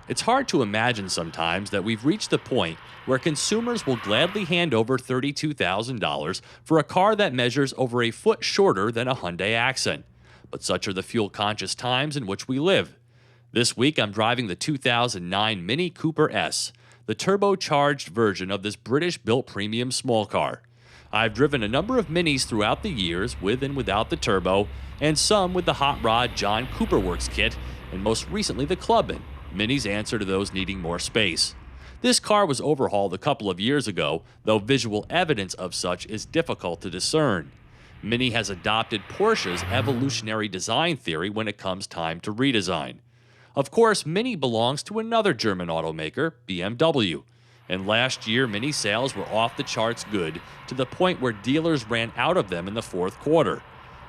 It's hard to imagine sometimes that we've reached the point where consumers will gladly hand over $32,000 for a car that measures over a foot shorter than a Hyundai Accent. But such are the fuel-conscious times in which we live. This week I'm driving the 2009 Mini Cooper S, the turbocharged version of this British-built premium small car. I've driven a number of Minis throughout the years, with and without the turbo, and some with the Hot Rod John Cooper Works kit, and most recently the Clubman. Minis answer to those needing more space. This car was overhauled a couple of years ago, though visual evidence of such is difficult to discern. Mini has adopted Porsche's evolutionary design theory when it comes time to redesign. Of course, Mini belongs to another German automaker, BMW, and last year Mini sales were off the charts good, to the point where dealers ran out of them in the fourth quarter.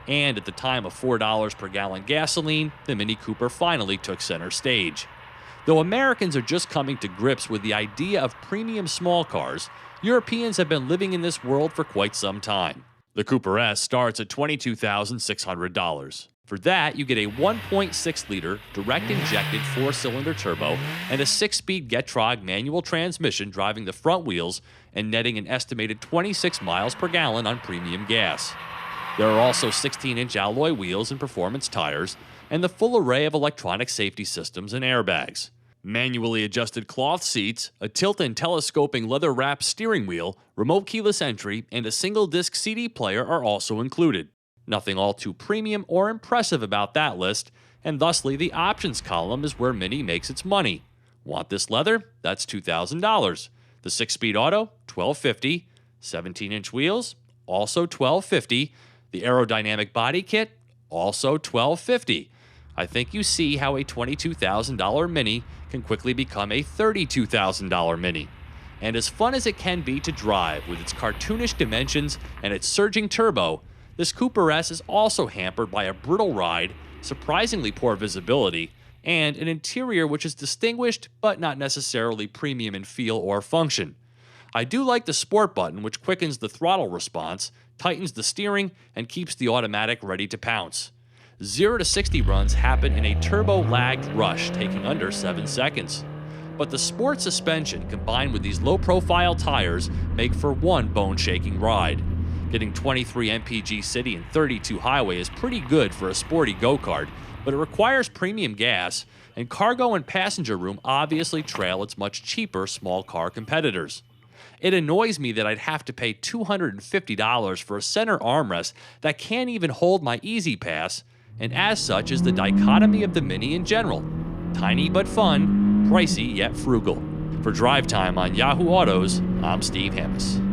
And at the time of $4 per gallon gasoline, the Mini Cooper finally took center stage. Though Americans are just coming to grips with the idea of premium small cars, Europeans have been living in this world for quite some time. The Cooper S starts at $22,600. For that, you get a 1.6-liter direct-injected 4-cylinder turbo and a 6-speed Getrag manual transmission driving the front wheels and netting an estimated 26 miles per gallon on premium gas. There are also 16-inch alloy wheels and performance tires, and the full array of electronic safety systems and airbags. Manually adjusted cloth seats, a tilt and telescoping leather-wrapped steering wheel, remote keyless entry, and a single-disc CD player are also included. Nothing all too premium or impressive about that list, and thusly the options column is where Mini makes its money. Want this leather? That's $2,000. The 6-speed auto? $1,250. 17-inch wheels? Also $1,250. The Aerodynamic Body Kit? Also $1,250. I think you see how a $22,000 Mini can quickly become a $32,000 Mini. And as fun as it can be to drive with its cartoonish dimensions and its surging turbo, this Cooper S is also hampered by a brittle ride, surprisingly poor visibility, and an interior which is distinguished but not necessarily premium in feel or function. I do like the Sport button, which quickens the throttle response, tightens the steering, and keeps the automatic ready to pounce. 0 to 60 runs happen in a turbo-lagged rush, taking under 7 seconds. But the Sport suspension combined with these low-profile tires make for one bone-shaking ride. Getting 23 mpg city and 32 highway is pretty good for a sporty go-kart, but it requires premium gas, and cargo and passenger room obviously trail its much cheaper small car competitors. It annoys me that I'd have to pay $250 for a center armrest that can't even hold my Easy Pass, and as such is the dichotomy of the Mini in general. Tiny but fun, pricey yet frugal. For Drive Time on Yahoo Autos, I'm Steve Hammis.